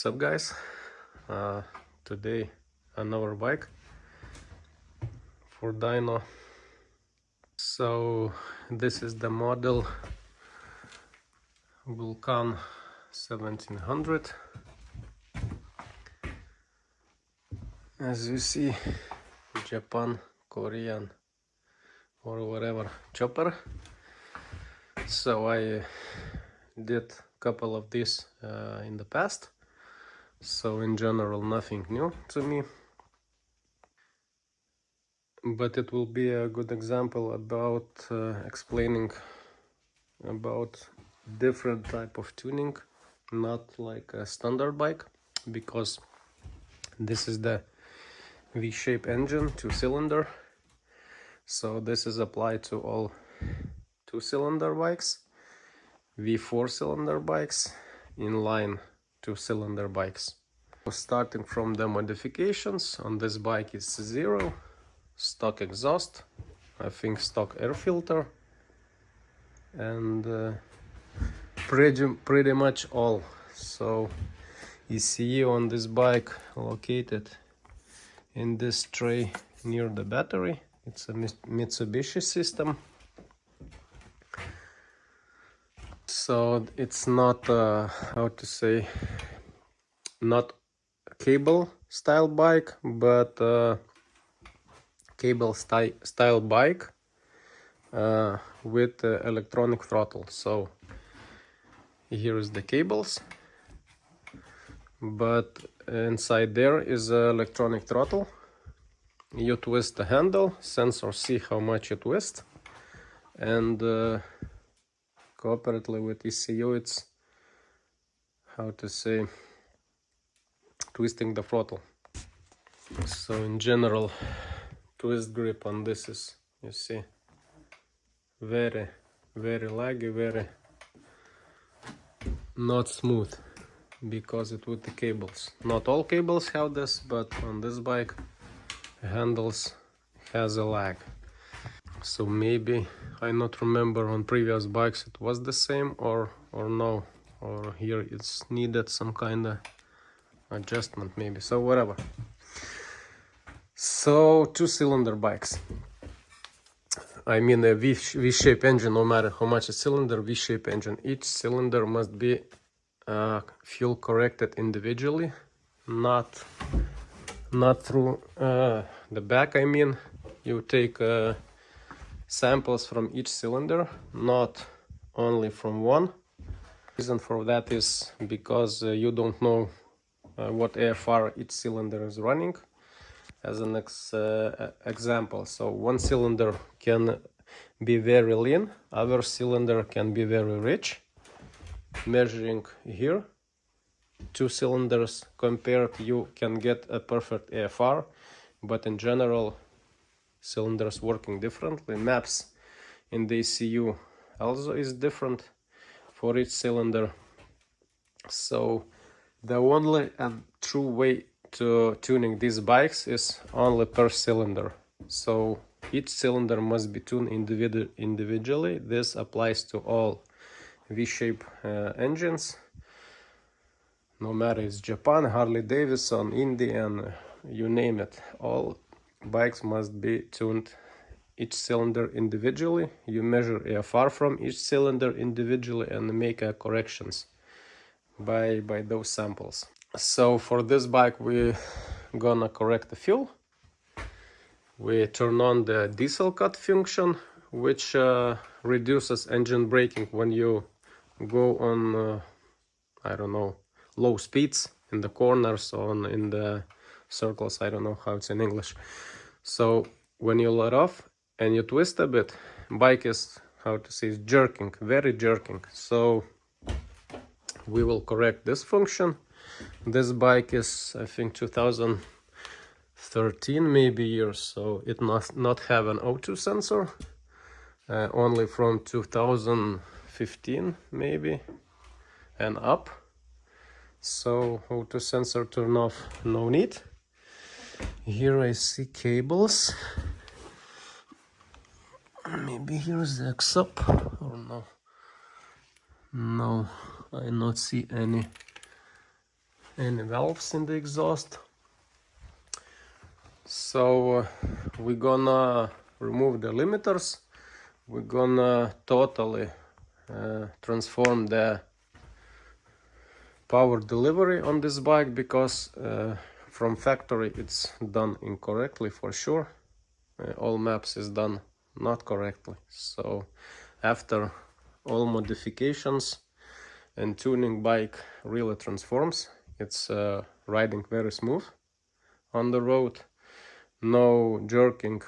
What's up, guys? Today another bike for dyno. So this is the model vn1700. As you see, Japan, Korean or whatever chopper. So I did a couple of these in the past. So in general, nothing new to me, but it will be a good example about explaining about different type of tuning, not like a standard bike, because this is the V-shape engine, 2-cylinder. So this is applied to all 2-cylinder bikes, V4-cylinder bikes, inline 2-cylinder bikes. Starting from the modifications, on this bike is 0, stock exhaust, I think stock air filter, and pretty much all. So ECU on this bike located in this tray near the battery. It's a Mitsubishi system. So it's not how to say, not cable style bike, but cable style bike with electronic throttle. So here is the cables, but inside there is an electronic throttle. You twist the handle, sensor see how much you twist, and cooperatively with ECU it's, how to say, twisting the throttle. So in general, twist grip on this is, you see, very laggy, very not smooth, because it with the cables. Not all cables have this, but on this bike handles has a lag. So maybe, I not remember on previous bikes it was the same or no, or here it's needed some kind of adjustment maybe, so whatever. So 2-cylinder bikes, I mean a V-shape engine, no matter how much a cylinder, V-shape engine, each cylinder must be fuel corrected individually, not through the back. I mean, you take samples from each cylinder, not only from one. Reason for that is because you don't know what AFR each cylinder is running. As an example, so one cylinder can be very lean, other cylinder can be very rich. Measuring here, 2 cylinders compared, you can get a perfect AFR, but in general cylinders working differently. Maps in the ECU also is different for each cylinder. So the only and true way to tuning these bikes is only per cylinder. So each cylinder must be tuned individually. This applies to all V-shape engines, no matter it's Japan, Harley Davidson, Indian, you name it. All bikes must be tuned each cylinder individually. You measure AFR from each cylinder individually and make corrections by those samples. So for this bike we gonna correct the fuel. We turn on the diesel cut function, which reduces engine braking when you go on I don't know, low speeds in the corners or in the circles, I don't know how it's in English. So when you let off and you twist a bit, bike is, how to say, jerking, very jerking. So we will correct this function. This bike is, I think, 2013 maybe years, so it must not have an O2 sensor, only from 2015 maybe and up. So O2 sensor turn off, no need. Here I see cables. Maybe here's the X-up or no? No, I not see any any valves in the exhaust. So we're gonna remove the limiters. We're gonna totally transform the power delivery on this bike, because from factory it's done incorrectly for sure. All maps is done not correctly. So after all modifications and tuning, bike really transforms. It's riding very smooth on the road, no jerking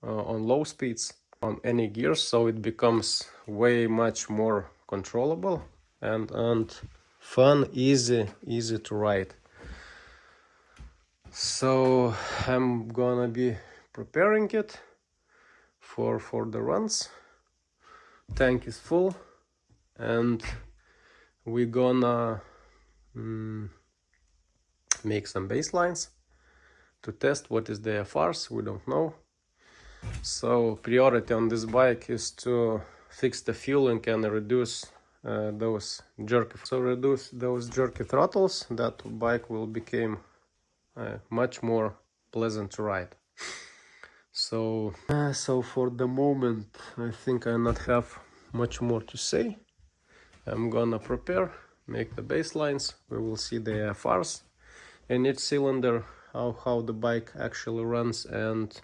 on low speeds on any gears, so it becomes way much more controllable and fun, easy to ride. So I'm gonna be preparing it for the runs. Tank is full, and we're gonna make some baselines to test what is the FRs. We don't know. So priority on this bike is to fix the fueling and reduce those jerky throttles. That bike will become much more pleasant to ride. So for the moment I think I not have much more to say. I'm gonna prepare, make the baselines. We will see the FRs in each cylinder, how the bike actually runs, and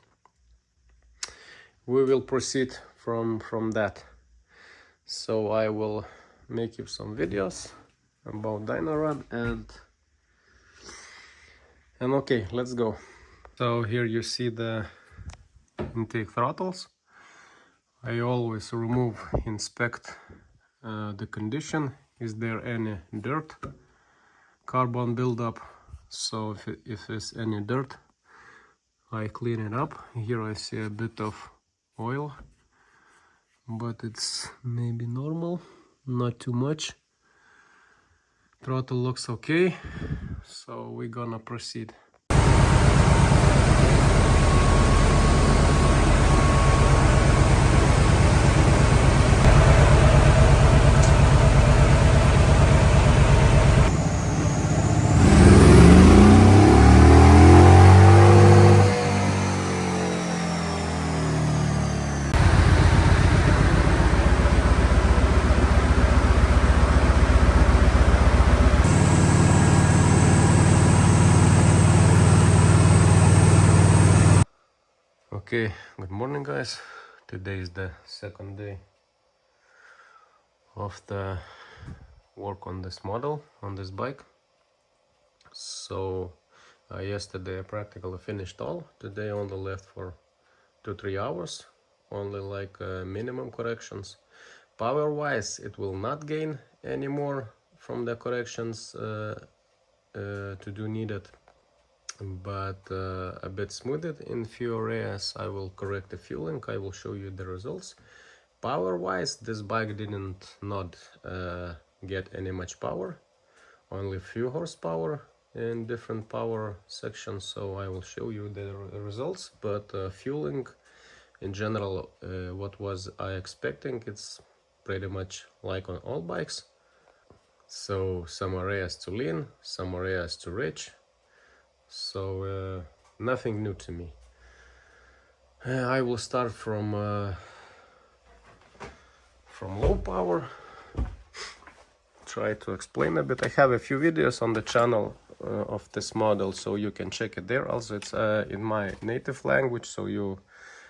we will proceed from that. So I will make you some videos about dyno run, and okay, let's go. So here you see the intake throttles. I always remove, inspect the condition. Is there any dirt, carbon buildup? So if there's any dirt, I clean it up. Here I see a bit of oil, but it's maybe normal, not too much. Throttle looks okay, so we're gonna proceed. Okay, good morning guys. Today is the second day of the work on this model, on this bike. So yesterday I practically finished all. Today only left for 2-3 hours, only like minimum corrections. Power wise it will not gain anymore from the corrections to do needed, but a bit smoothed in few areas. I will correct the fueling. I will show you the results. Power wise this bike didn't not get any much power, only few horsepower in different power sections, so I will show you the results. But fueling in general, what was I expecting, it's pretty much like on all bikes. So some areas too lean, some areas too rich. So nothing new to me. I will start from low power, try to explain a bit. I have a few videos on the channel of this model, so you can check it there. Also it's in my native language, so you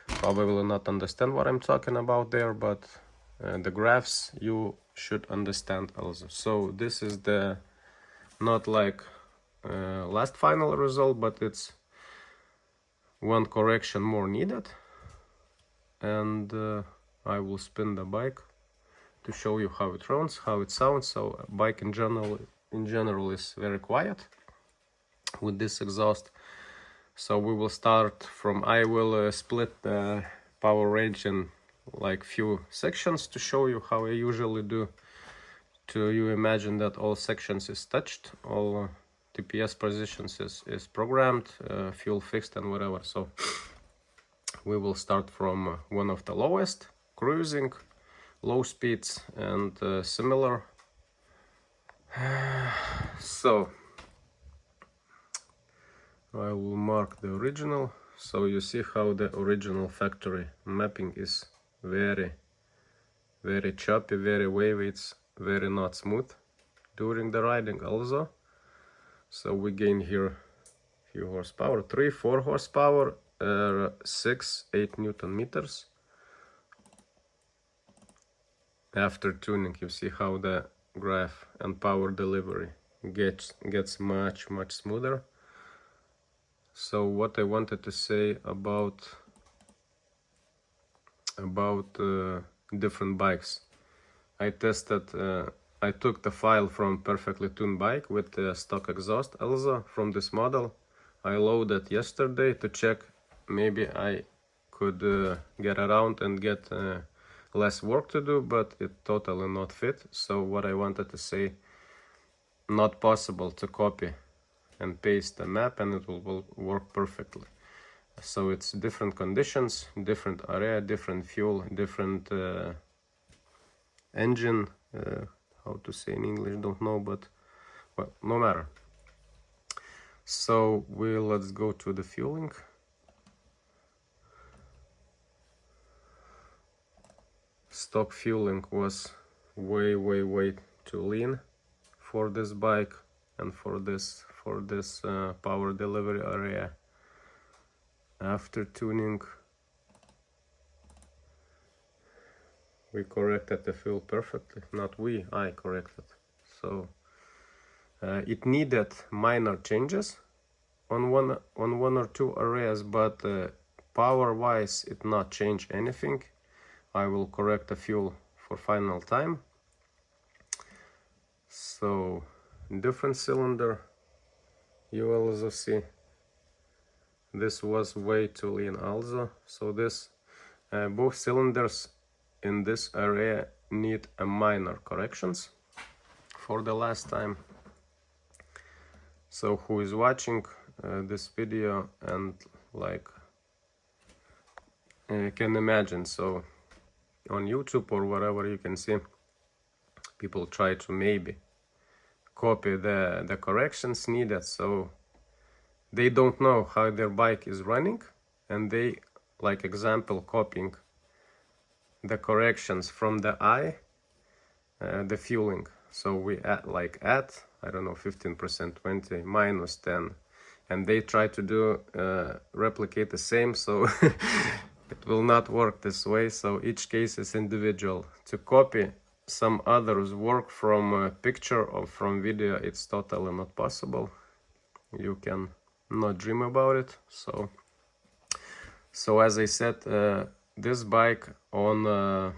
probably will not understand what I'm talking about there, but the graphs you should understand also. So this is the not like last final result, but it's one correction more needed, and I will spin the bike to show you how it runs, how it sounds. So bike in general is very quiet with this exhaust. So we will start from, I will split the power range in like few sections to show you how I usually do. To you imagine that all sections is touched, all TPS positions is programmed, fuel fixed and whatever. So we will start from one of the lowest, cruising, low speeds and similar. So I will mark the original, so you see how the original factory mapping is very choppy, very wavy, it's very not smooth during the riding also. So we gain here few horsepower, 3-4 horsepower, 6-8 Newton meters. After tuning, you see how the graph and power delivery gets much smoother. So what I wanted to say about different bikes, I tested, I took the file from perfectly tuned bike with the stock exhaust also from this model. I loaded yesterday to check maybe I could get around and get less work to do, but it totally not fit. So what I wanted to say, not possible to copy and paste the map and it will work perfectly. So it's different conditions, different area, different fuel, different engine, how to say in English, don't know, but well, no matter. So let's go to the fueling. Stock fueling was way too lean for this bike and for this power delivery area. After tuning, we corrected the fuel perfectly. Not we, I corrected. So it needed minor changes on one or two areas, but power wise it not change anything. I will correct the fuel for final time. So different cylinder, you will also see this was way too lean also. So this both cylinders in this area need a minor corrections for the last time. So who is watching this video and like can imagine, so on YouTube or wherever you can see people try to maybe copy the corrections needed, so they don't know how their bike is running and they like example copying the corrections from the eye, the fueling. So we add I don't know 15%, 20, minus 10, and they try to do replicate the same, so it will not work this way. So each case is individual. To copy some others work from a picture or from video, it's totally not possible. You can not dream about it. So as I said, this bike on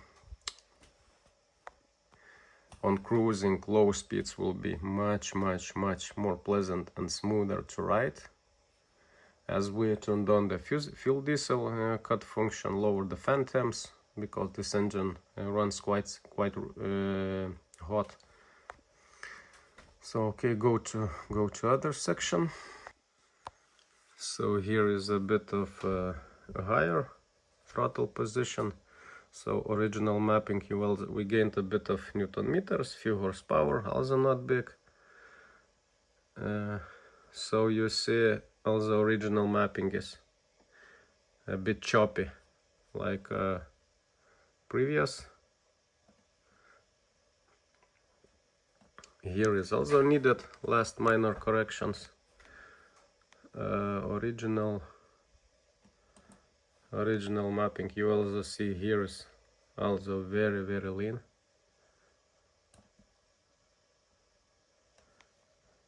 cruising low speeds will be much more pleasant and smoother to ride. As we turned on the fuel diesel cut function, lower the fan temps because this engine runs quite hot. So okay, go to other section. So here is a bit of a higher throttle position. So original mapping, we gained a bit of Newton meters, few horsepower, also not big. So you see also original mapping is a bit choppy like previous. Here is also needed last minor corrections. Original mapping, you also see here is also very lean,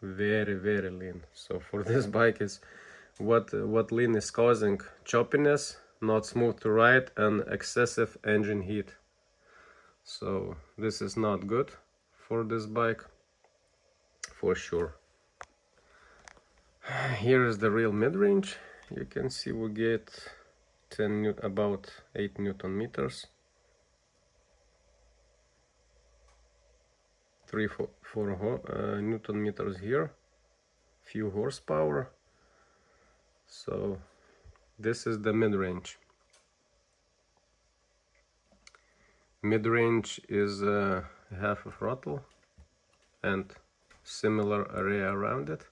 very lean. So for this bike is what lean is causing choppiness, not smooth to ride, and excessive engine heat. So this is not good for this bike for sure. Here is the real mid-range. You can see we get about 8 Newton meters, 3-4 Newton meters here, few horsepower. So this is the mid-range. Mid-range is half a throttle and similar area around it.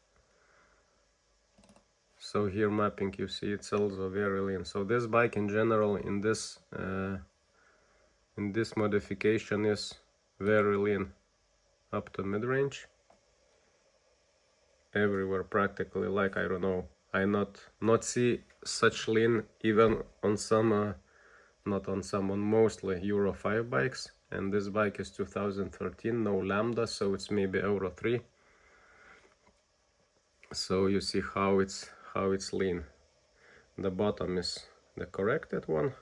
So here mapping, you see it's also very lean. So this bike in general in this modification is very lean up to mid-range. Everywhere practically, like I don't know, I not see such lean even on some not on some, on mostly Euro 5 bikes. And this bike is 2013, no lambda, so it's maybe Euro 3. So you see how it's lean. The bottom is the corrected one.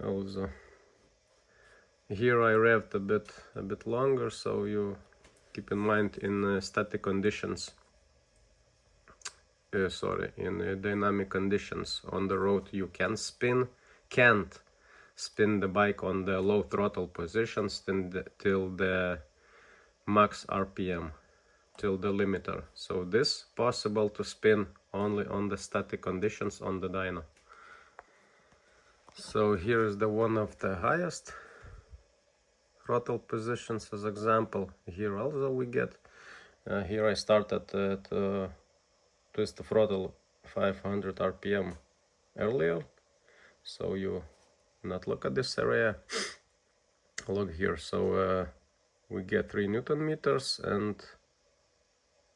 Also here I revved a bit longer, so you keep in mind in static conditions, in dynamic conditions on the road you can't spin the bike on the low throttle positions till the max RPM, till the limiter. So this possible to spin only on the static conditions on the dyno. So here is the one of the highest throttle positions as example. Here also we get here I started to twist the throttle 500 RPM earlier, so you not look at this area, look here. So we get 3 Newton meters and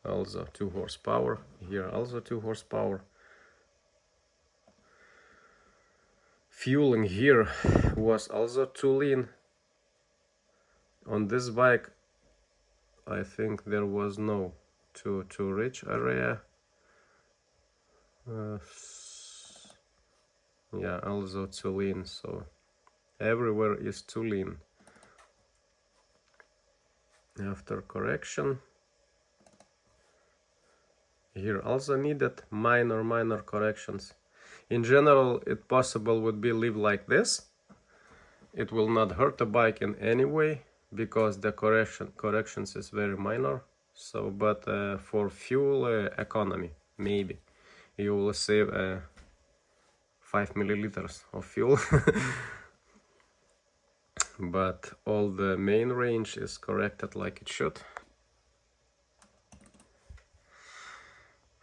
also 2 horsepower. Here also 2 horsepower. Fueling here was also too lean. On this bike I think there was no too rich area. Yeah, also too lean, so everywhere is too lean. After correction, here also needed minor corrections. In general, it possible would be leave like this. It will not hurt the bike in any way because the corrections is very minor. So, but for fuel economy, maybe you will save 5 milliliters of fuel. But all the main range is corrected like it should.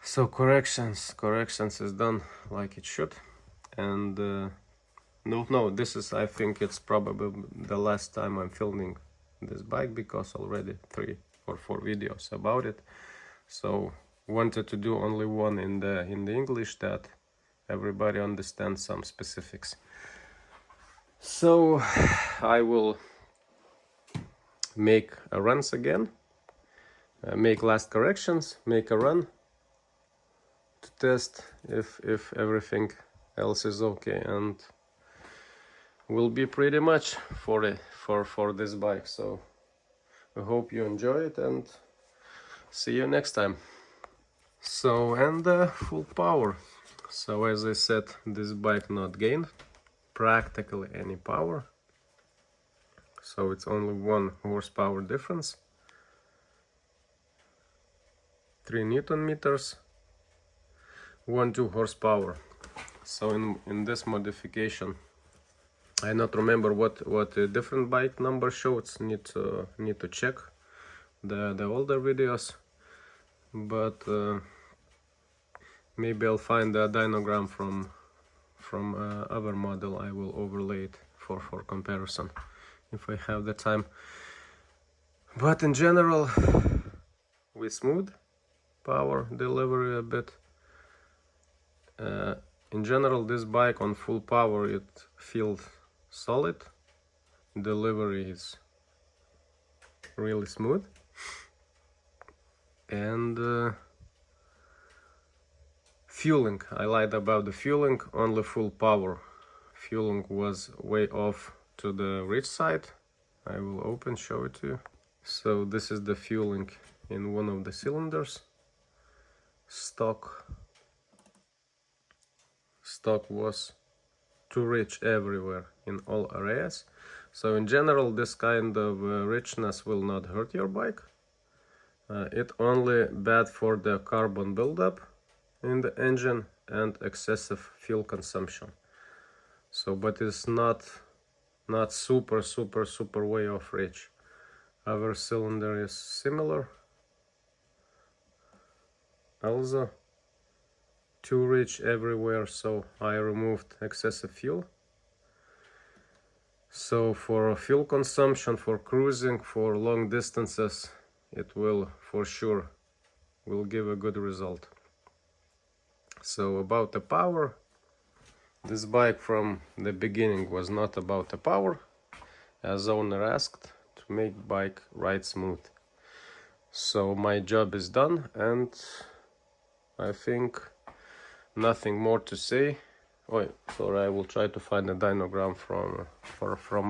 So corrections is done like it should. And no, this is, I think it's probably the last time I'm filming this bike because already 3 or 4 videos about it. So wanted to do only one in the English that everybody understands some specifics. So I will make a runs again, make last corrections, make a run to test if everything else is okay, and will be pretty much for this bike. So I hope you enjoy it and see you next time. So, and full power. So as I said, this bike not gained practically any power, so it's only 1 horsepower difference, 3 Newton meters, 1-2 horsepower. So in this modification, I not remember what a different bike number shows. Need to check the older videos, but maybe I'll find a dynogram from other model. I will overlay it for comparison if I have the time. But in general, with smooth power delivery a bit. In general, this bike on full power, it feels solid. Delivery is really smooth. And fueling, I lied about the fueling, only full power. Fueling was way off to the rich side. I will show it to you. So this is the fueling in one of the cylinders. Stock was too rich everywhere in all areas. So in general, this kind of richness will not hurt your bike. It only bad for the carbon buildup in the engine and excessive fuel consumption. So, but it's not super way off rich. Other cylinder is similar. Also too rich everywhere, so I removed excessive fuel. So for fuel consumption, for cruising, for long distances, it will for sure will give a good result. So about the power, this bike from the beginning was not about the power, as owner asked to make bike ride smooth. So my job is done, and I think nothing more to say. Oh, sorry, I will try to find a dynogram from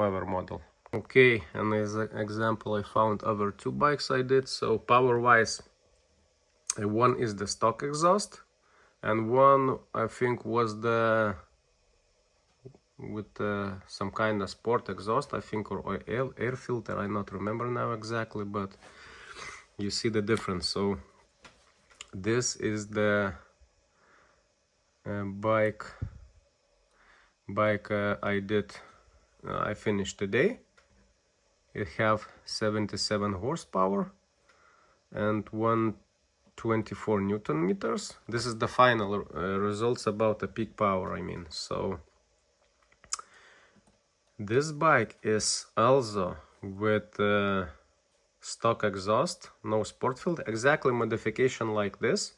other model. Okay, and as an example, I found other two bikes I did. So power wise, one is the stock exhaust, and one I think was the with some kind of sport exhaust, I think, or air filter. I not remember now exactly, but you see the difference. So this is the bike I finished today. It have 77 horsepower and 124 Newton meters. This is the final results about the peak power, I mean. So this bike is also with stock exhaust, no sport filter, exactly modification like this,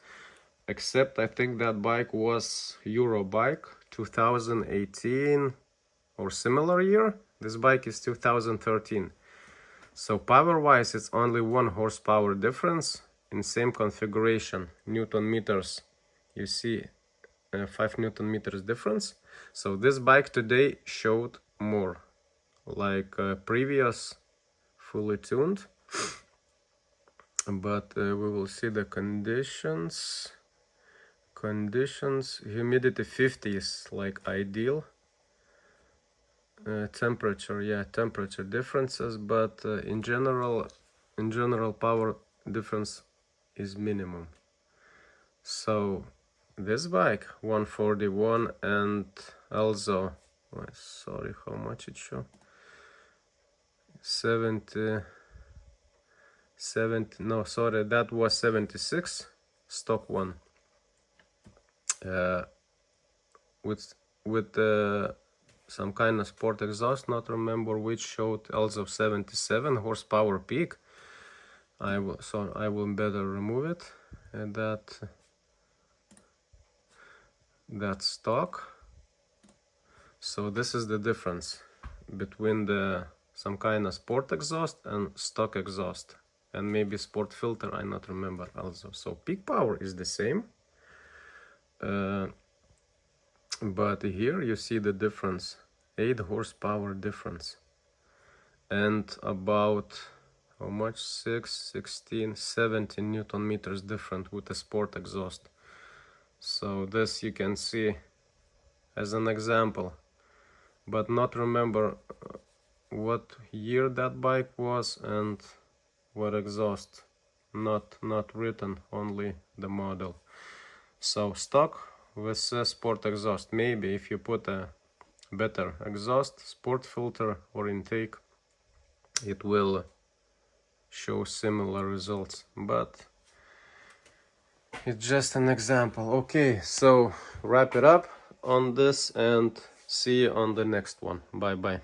except I think that bike was Euro bike 2018 or similar year. This bike is 2013. So power wise, it's only 1 horsepower difference in same configuration. Newton meters, you see 5 Newton meters difference. So this bike today showed more, like previous fully tuned. But we will see the conditions. Humidity 50 is like ideal. Temperature, yeah, temperature differences, but in general power difference is minimum. So this bike 141, and also sorry, how much it show? 70, no, sorry, that was 76 stock one, with some kind of sport exhaust, not remember which, showed also 77 horsepower peak. I will better remove it, and that stock. So this is the difference between the some kind of sport exhaust and stock exhaust, and maybe sport filter, I not remember also. So peak power is the same, but here you see the difference, 8 horsepower difference, and about how much, 16, 17 Newton meters different with the sport exhaust. So this you can see as an example, but not remember what year that bike was and what exhaust, not written, only the model. So stock with sport exhaust, maybe if you put a better exhaust, sport filter or intake, it will show similar results, but it's just an example. Okay, so wrap it up on this and see you on the next one. Bye bye.